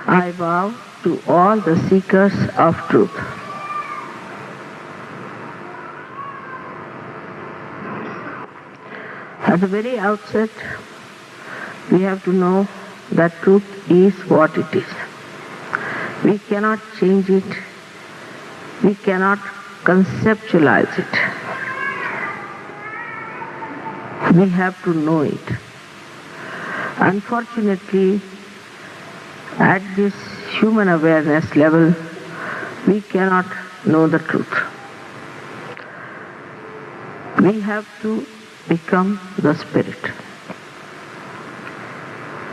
I bow to all the seekers of truth. At the very outset, we have to know that truth is what it is. We cannot change it. We cannot conceptualize it. We have to know it. Unfortunately, at this human awareness level, we cannot know the truth. We have to become the spirit.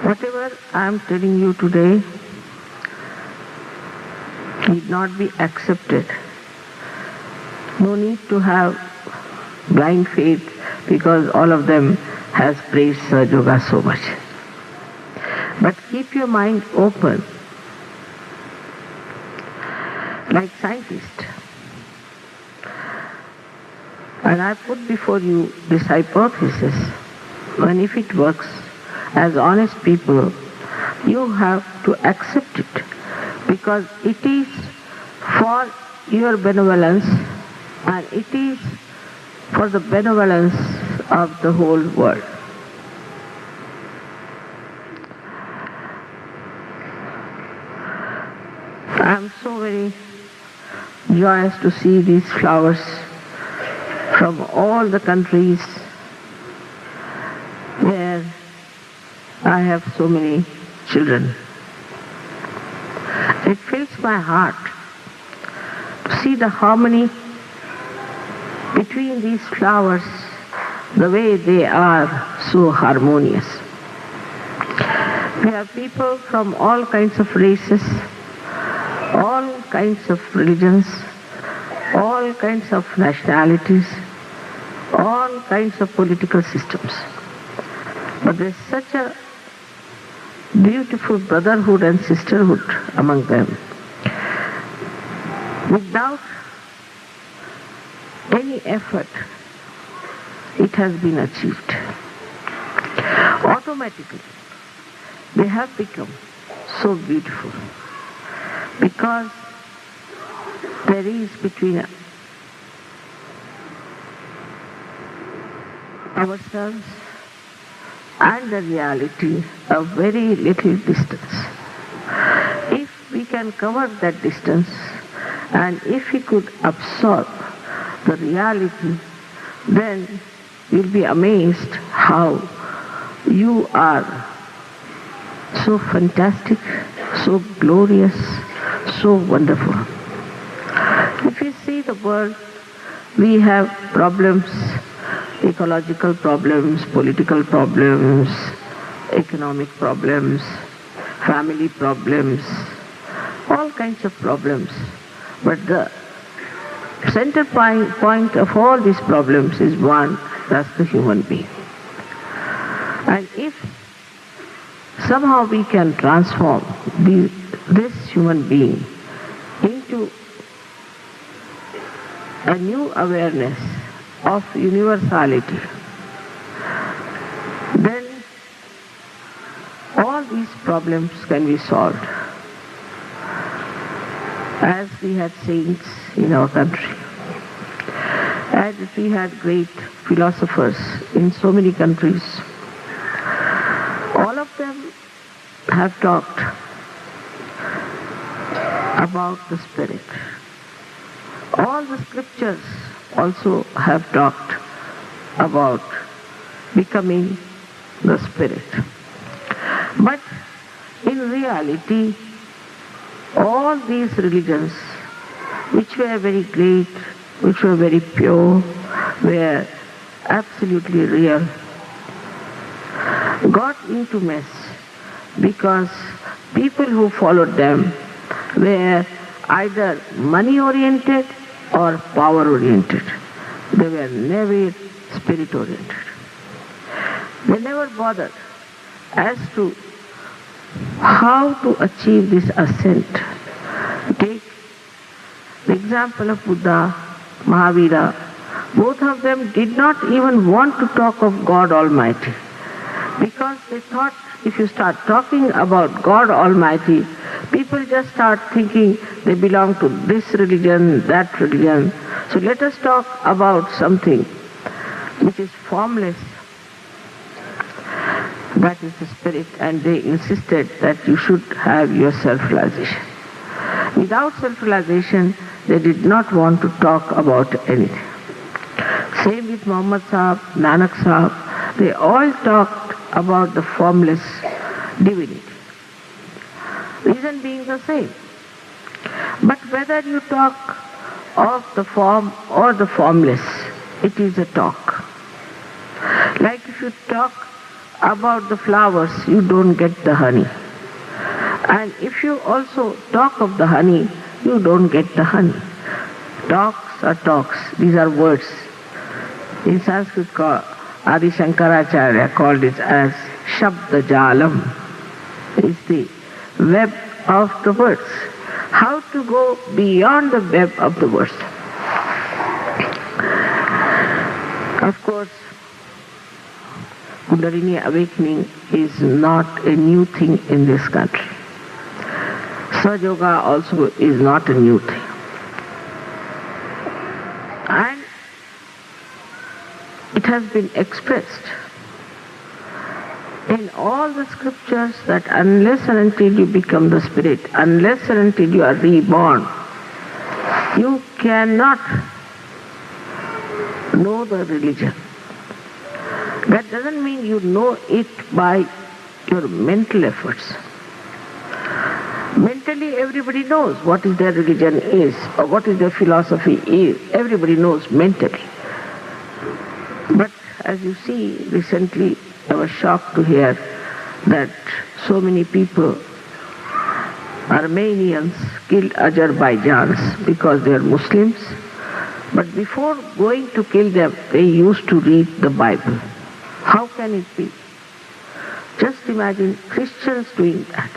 Whatever I am telling you today need not be accepted. No need to have blind faith because all of them has praised Sahaja Yoga so much. But keep your mind open, like scientists. And I put before you this hypothesis, and if it works, as honest people, you have to accept it, because it is for your benevolence and it is for the benevolence of the whole world. I am so very joyous to see these flowers from all the countries where I have so many children. It fills my heart to see the harmony between these flowers, the way they are so harmonious. We have people from all kinds of races, all kinds of religions, all kinds of nationalities, all kinds of political systems. But there's such a beautiful brotherhood and sisterhood among them. Without any effort, it has been achieved. Automatically, they have become so beautiful because there is between ourselves and the reality a very little distance. If we can cover that distance and if we could absorb the reality, then we'll be amazed how you are so fantastic, so glorious, so wonderful. If you see the world, we have problems, ecological problems, political problems, economic problems, family problems, all kinds of problems. But the center point of all these problems is one, that's the human being. And if somehow we can transform this human being into a new awareness of universality, then all these problems can be solved. As we had saints in our country, as we had great philosophers in so many countries, all of them have talked about the spirit. All the scriptures also have talked about becoming the spirit. But in reality, all these religions, which were very great, which were very pure, were absolutely real, got into mess because people who followed them were either money-oriented or power-oriented. They were never spirit-oriented. They never bothered as to how to achieve this ascent. Take the example of Buddha, Mahavira. Both of them did not even want to talk of God Almighty. Because they thought if you start talking about God Almighty, people just start thinking they belong to this religion, that religion. So let us talk about something which is formless, that is the spirit, and they insisted that you should have your self-realization. Without self-realization, they did not want to talk about anything. Same with Muhammad Sahib, Nanak Sahib, they all talked about the formless divinity. Reason being the same. But whether you talk of the form or the formless, it is a talk. Like if you talk about the flowers, you don't get the honey. And if you also talk of the honey, you don't get the honey. Talks are talks. These are words. In Sanskrit, Adi Shankaracharya called it as Shabda Jalam. It's the web of the words. How to go beyond the web of the words. Of course, Kundalini awakening is not a new thing in this country. Sahaja Yoga also is not a new thing. And it has been expressed in all the scriptures that unless and until you become the spirit, unless and until you are reborn, you cannot know the religion. That doesn't mean you know it by your mental efforts. Mentally everybody knows what is their religion is or what is their philosophy is. Everybody knows mentally. But as you see, recently I was shocked to hear that so many people, Armenians, killed Azerbaijans because they are Muslims. But before going to kill them, they used to read the Bible. How can it be? Just imagine Christians doing that.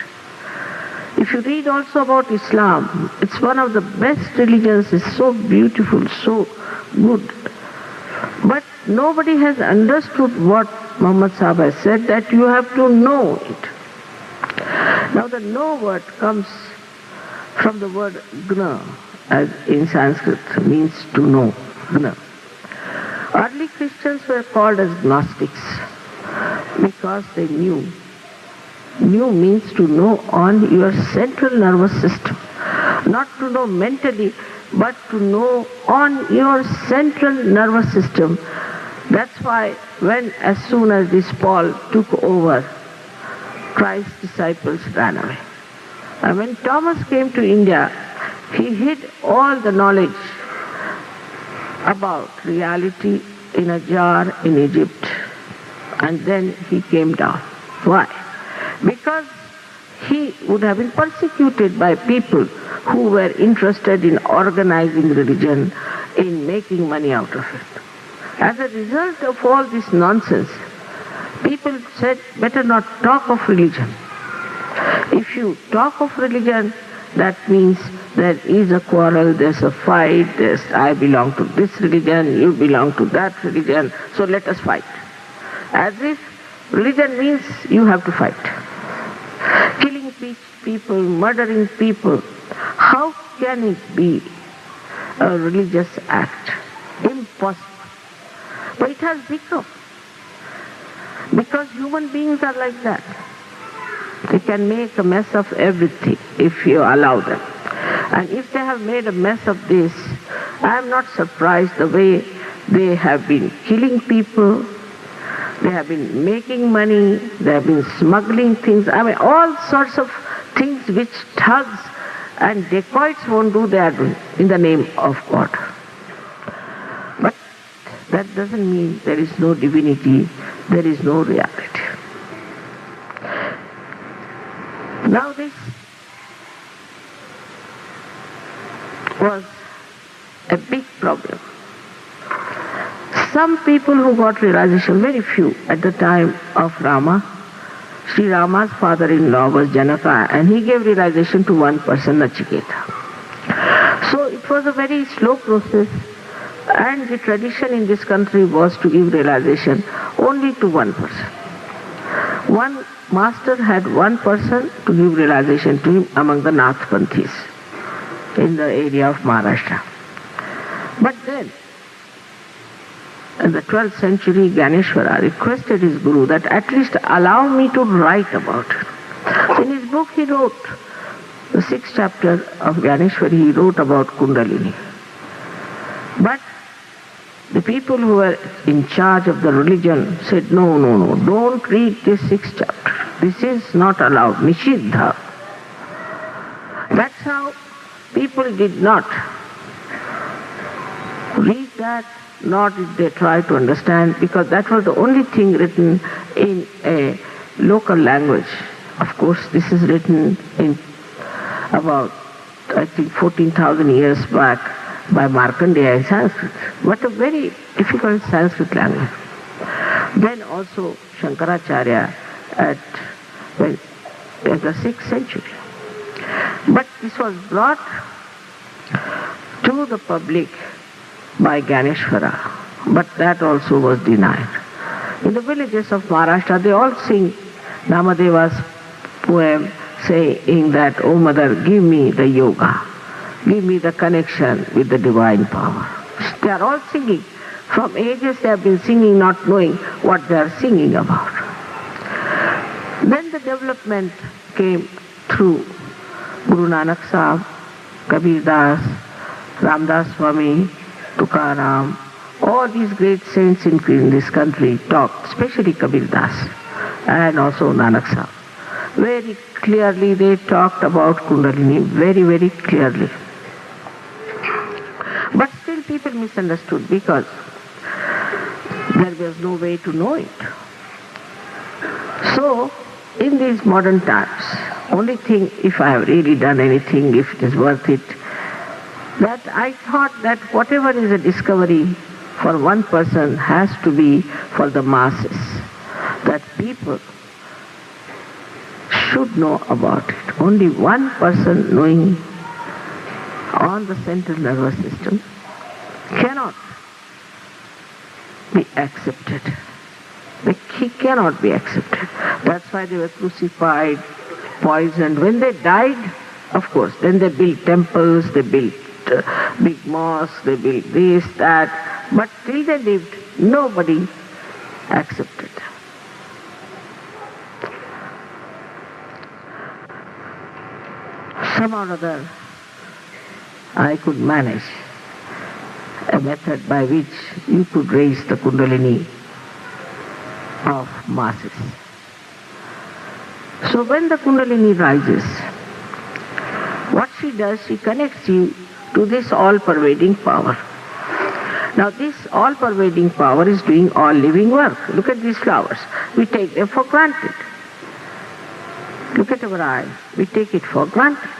If you read also about Islam, it's one of the best religions, it's so beautiful, so good. But nobody has understood what Muhammad Sahib has said, that you have to know it. Now the know word comes from the word gna, as in Sanskrit means to know, gna. Early Christians were called as Gnostics because they knew. Knew means to know on your central nervous system. Not to know mentally, but to know on your central nervous system. That's why as soon as this Paul took over, Christ's disciples ran away. And when Thomas came to India, he hid all the knowledge about reality in a jar in Egypt. And then he came down. Why? Because he would have been persecuted by people who were interested in organizing religion, in making money out of it. As a result of all this nonsense, people said, better not talk of religion. If you talk of religion, that means there is a quarrel, there's a fight, I belong to this religion, you belong to that religion, so let us fight. As if religion means you have to fight. Killing people, murdering people, how can it be a religious act? Impossible. But it has become. Because human beings are like that. They can make a mess of everything if you allow them. And if they have made a mess of this, I am not surprised the way they have been killing people, they have been making money, they have been smuggling things, all sorts of things which thugs and dacoits won't do, they are doing in the name of God. But that doesn't mean there is no divinity, there is no reality. Now this was a big problem. Some people who got realization, very few, at the time of Rama. Sri Rama's father-in-law was Janaka, and he gave realization to one person, Nachiketa. So it was a very slow process, and the tradition in this country was to give realization only to one person. one master had one person to give realization to him among the Nathpanthis in the area of Maharashtra. But then, in the 12th century, Ganeshwara requested his guru that at least allow me to write about it. So in his book he wrote, the 6th chapter of Ganeshwari, he wrote about Kundalini. But the people who were in charge of the religion said, no, don't read this 6th chapter. This is not allowed, Nishiddha. That's how people did not read that, nor did they try to understand, because that was the only thing written in a local language. Of course, this is written in about, I think, 14,000 years back by Markandeya in Sanskrit. What a very difficult Sanskrit language. Then also Shankaracharya at the 6th century. But this was brought to the public by Ganeshwara, but that also was denied. In the villages of Maharashtra, they all sing Namadeva's poem saying that, "Oh mother, give me the yoga, give me the connection with the divine power." They are all singing. From ages they have been singing, not knowing what they are singing about. Then the development came through Guru Nanak Sahib, Kabir Das, Ramdas Swami, Tukaram, all these great saints in this country talked, especially Kabir Das and also Nanak Sahib. Very clearly they talked about Kundalini, very, very clearly. But still people misunderstood because there was no way to know it. So, in these modern times, only thing, if I have really done anything, if it is worth it, that I thought that whatever is a discovery for one person has to be for the masses, that people should know about it. Only one person knowing on the central nervous system cannot be accepted. He cannot be accepted. That's why they were crucified, poisoned. When they died, of course, then they built temples, they built big mosques, they built this, that. But till they lived, nobody accepted. Somehow or other, I could manage a method by which you could raise the Kundalini of masses. So when the Kundalini rises, what she does, she connects you to this all-pervading power. Now this all-pervading power is doing all living work. Look at these flowers. We take them for granted. Look at our eye. We take it for granted.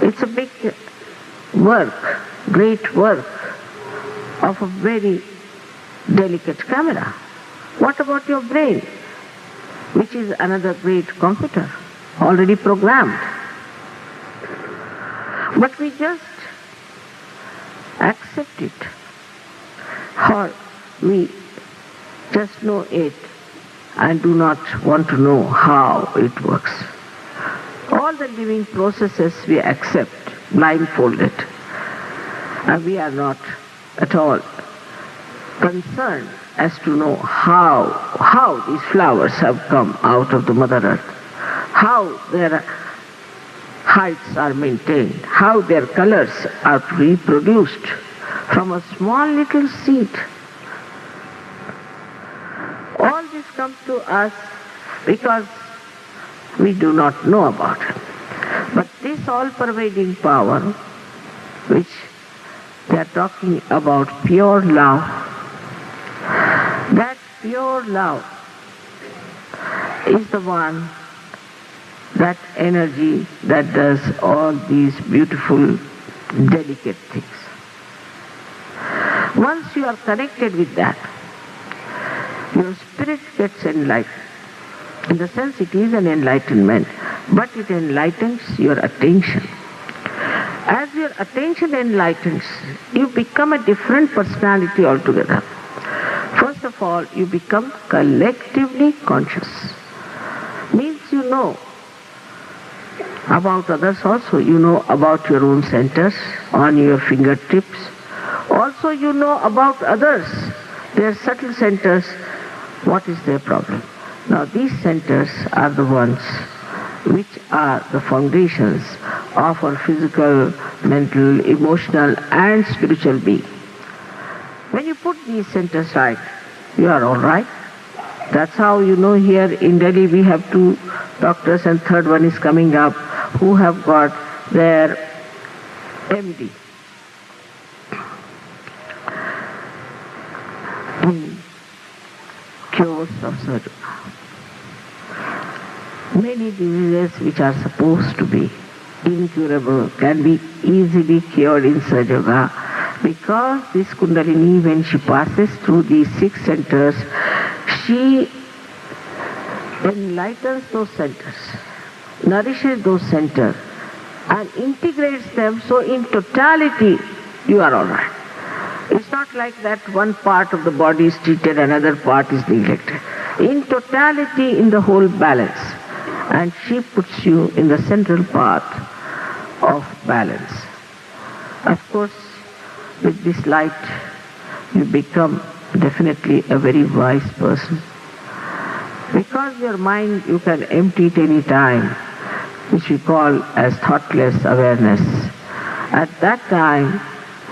It's a big work, great work of a very delicate camera. What about your brain, which is another great computer, already programmed? But we just accept it, or we just know it and do not want to know how it works. All the living processes we accept blindfolded, and we are not at all concerned as to know how these flowers have come out of the Mother Earth, how their heights are maintained, how their colors are reproduced from a small little seed. All this comes to us because we do not know about it. But this all-pervading power, which they are talking about, pure love, that pure love is the one, that energy that does all these beautiful, delicate things. Once you are connected with that, your spirit gets enlightened. In the sense it is an enlightenment, but it enlightens your attention. As your attention enlightens, you become a different personality altogether. First of all, you become collectively conscious. Means you know about others also. You know about your own centers on your fingertips. Also you know about others, their subtle centers, what is their problem. Now these centers are the ones which are the foundations of our physical, mental, emotional and spiritual being. When you put these centers right, you are all right. That's how you know here in Delhi we have 2 doctors and third one is coming up who have got their MD in cures of surgery. Many diseases which are supposed to be incurable can be easily cured in Sahaja Yoga because this Kundalini, when she passes through these 6 centers, she enlightens those centers, nourishes those centers and integrates them, so in totality you are all right. It's not like that one part of the body is treated, another part is neglected. In totality, in the whole balance. And she puts you in the central path of balance. Of course, with this light, you become definitely a very wise person. Because your mind, you can empty it any time, which we call as thoughtless awareness. At that time,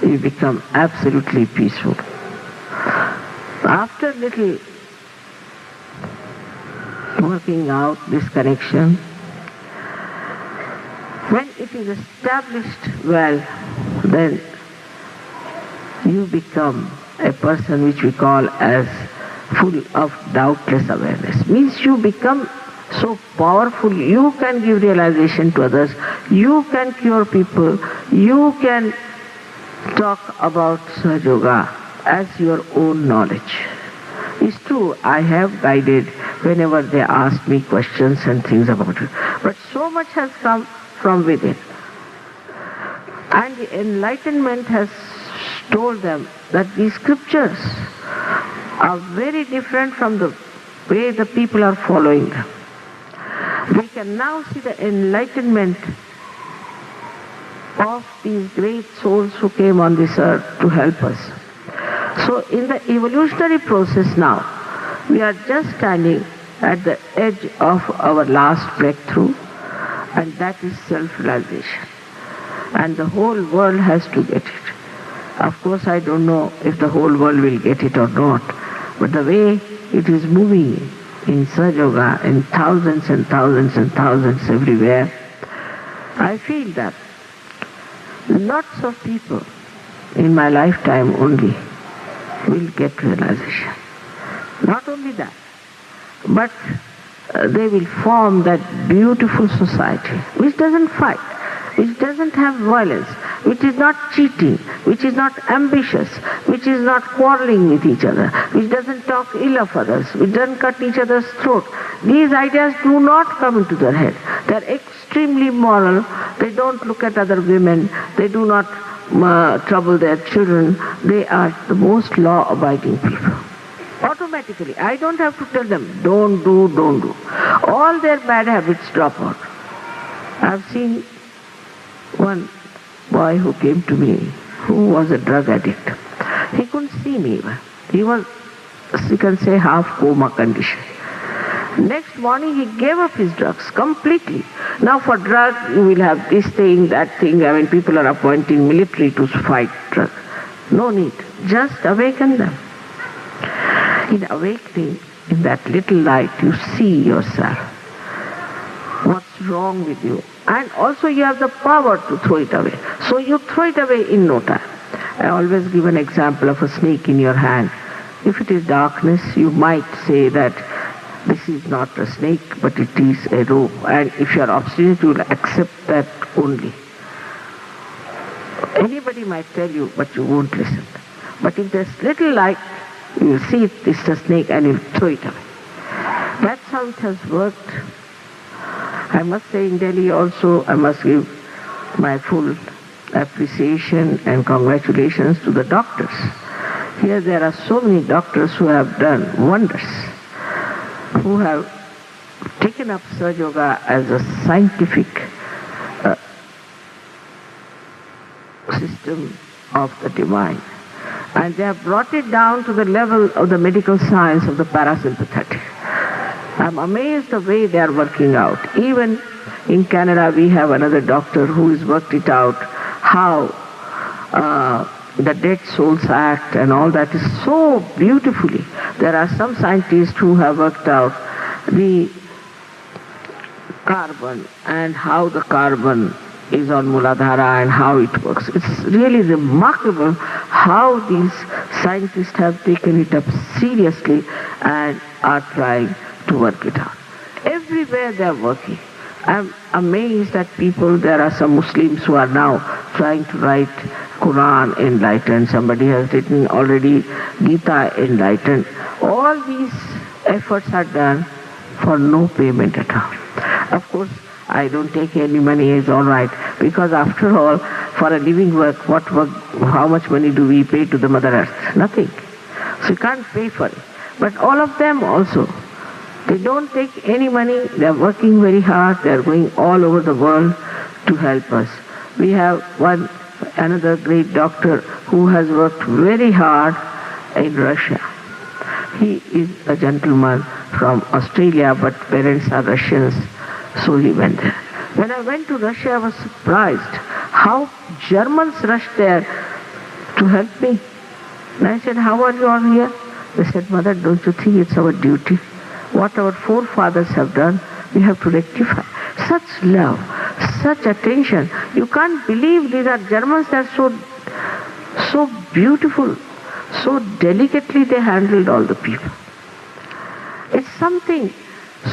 you become absolutely peaceful. After little working out this connection, when it is established well, then you become a person which we call as full of doubtless awareness. Means you become so powerful, you can give realization to others, you can cure people, you can talk about Sahaja Yoga as your own knowledge. It's true, I have guided whenever they ask me questions and things about it. But so much has come from within. And the enlightenment has told them that these scriptures are very different from the way the people are following them. We can now see the enlightenment of these great souls who came on this earth to help us. So in the evolutionary process now, we are just standing at the edge of our last breakthrough, and that is self-realization. And the whole world has to get it. Of course, I don't know if the whole world will get it or not, but the way it is moving in Sahaja Yoga, in thousands and thousands and thousands everywhere, I feel that lots of people in my lifetime only will get realization. Not only that, but they will form that beautiful society which doesn't fight, which doesn't have violence, which is not cheating, which is not ambitious, which is not quarreling with each other, which doesn't talk ill of others, which doesn't cut each other's throat. These ideas do not come into their head. They are extremely moral. They don't look at other women. They do not trouble their children. They are the most law-abiding people. Automatically, I don't have to tell them, don't do, don't do. All their bad habits drop out. I've seen one boy who came to me, who was a drug addict. He couldn't see me even. He was, you can say, half coma condition. Next morning he gave up his drugs completely. Now for drug you will have this thing, that thing. I mean, people are appointing military to fight drug. No need. Just awaken them. In awakening, in that little light, you see yourself. What's wrong with you? And also you have the power to throw it away. So you throw it away in no time. I always give an example of a snake in your hand. If it is darkness, you might say that this is not a snake, but it is a rope. And if you are obstinate, you will accept that only. Anybody might tell you, but you won't listen. But if there's little light, you will see it's a snake and you throw it away. That's how it has worked. I must say in Delhi also, I must give my full appreciation and congratulations to the doctors. Here there are so many doctors who have done wonders, who have taken up Sahaja Yoga as a scientific system of the divine. And they have brought it down to the level of the medical science of the parasympathetic. I'm amazed the way they are working out. Even in Canada we have another doctor who has worked it out, how the Dead Souls Act and all that is so beautifully. There are some scientists who have worked out the carbon and how the carbon is on Muladhara and how it works. It's really remarkable how these scientists have taken it up seriously and are trying to work it out. Everywhere they are working. I'm amazed at people. There are some Muslims who are now trying to write Quran enlightened. Somebody has written already Gita enlightened. All these efforts are done for no payment at all. Of course, I don't take any money, it's all right, because after all, for a living work, how much money do we pay to the Mother Earth? Nothing. So you can't pay for it. But all of them also, they don't take any money, they are working very hard, they are going all over the world to help us. We have another great doctor who has worked very hard in Russia. He is a gentleman from Australia, but parents are Russians, so he went there. When I went to Russia, I was surprised how Germans rushed there to help me. And I said, how are you all here? They said, Mother, don't you think it's our duty? What our forefathers have done, we have to rectify. Such love, such attention. You can't believe these are Germans that are so beautiful, so delicately they handled all the people. It's something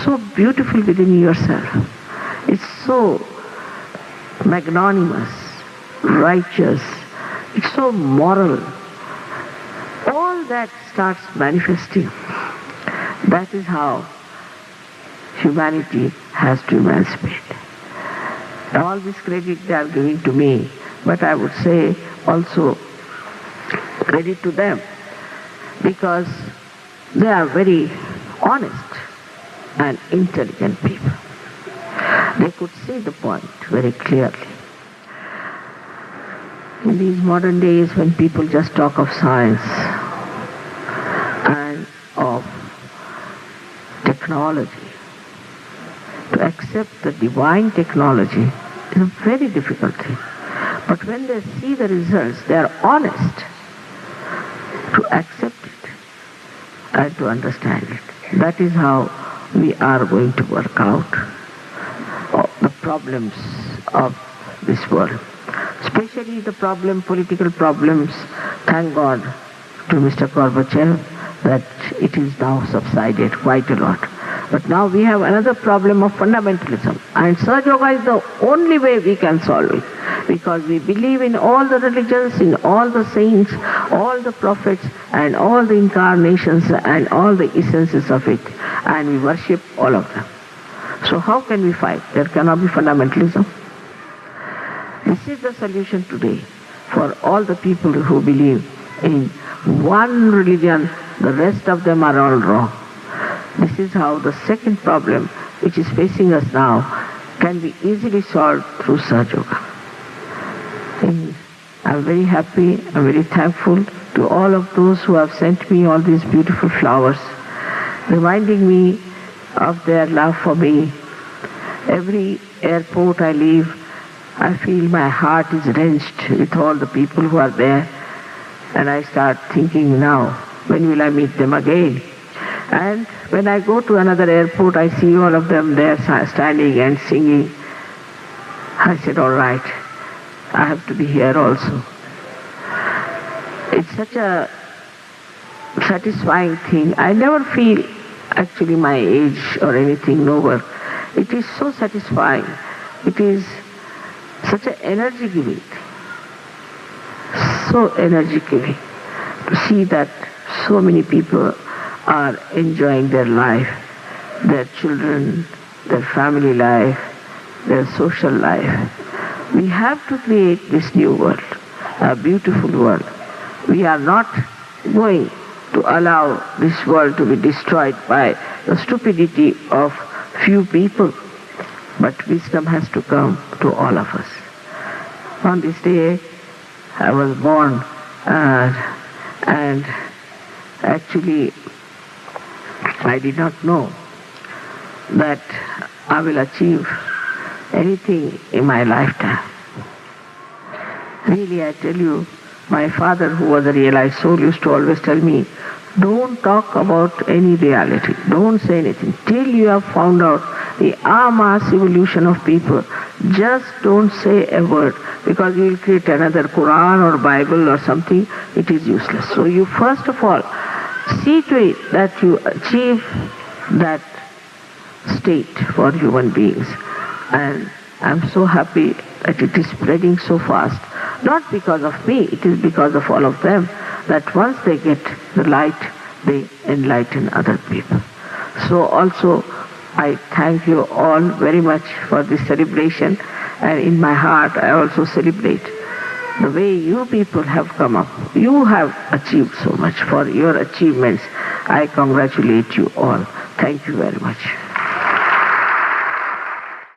so beautiful within yourself. It's so magnanimous, righteous, it's so moral. All that starts manifesting. That is how humanity has to emancipate. All this credit they are giving to me, but I would say also credit to them, because they are very honest and intelligent people. They could see the point very clearly. In these modern days when people just talk of science and of technology, to accept the divine technology is a very difficult thing. But when they see the results, they are honest to accept it and to understand it. That is how we are going to work out the problems of this world. Especially the political problems. Thank God to Mr. Gorbachev that it is now subsided quite a lot. But now we have another problem of fundamentalism. And Sahaja Yoga is the only way we can solve it. Because we believe in all the religions, in all the saints, all the prophets, and all the incarnations, and all the essences of it. And we worship all of them. So how can we fight? There cannot be fundamentalism. This is the solution today for all the people who believe in one religion, the rest of them are all wrong. This is how the second problem, which is facing us now, can be easily solved through Sahaja Yoga. I'm very happy, I'm very thankful to all of those who have sent me all these beautiful flowers, reminding me of their love for me. Every airport I leave, I feel my heart is wrenched with all the people who are there, and I start thinking now, when will I meet them again? And when I go to another airport, I see all of them there standing and singing. I said, all right, I have to be here also. It's such a satisfying thing. I never feel actually my age or anything lower. It is so satisfying. It is such an energy giving thing. So energy giving to see that so many people are enjoying their life, their children, their family life, their social life. We have to create this new world, a beautiful world. We are not going to allow this world to be destroyed by the stupidity of few people. But wisdom has to come to all of us. On this day, I was born, and actually I did not know that I will achieve anything in my lifetime. Really, I tell you, my father, who was a realized soul, used to always tell me, don't talk about any reality. Don't say anything. Till you have found out the mass evolution of people, just don't say a word, because you will create another Quran or Bible or something. It is useless. So you first of all see to it that you achieve that state for human beings. And I'm so happy that it is spreading so fast. Not because of me, it is because of all of them, that once they get the light, they enlighten other people. So also, I thank you all very much for this celebration, and in my heart I also celebrate the way you people have come up. You have achieved so much. For your achievements, I congratulate you all. Thank you very much.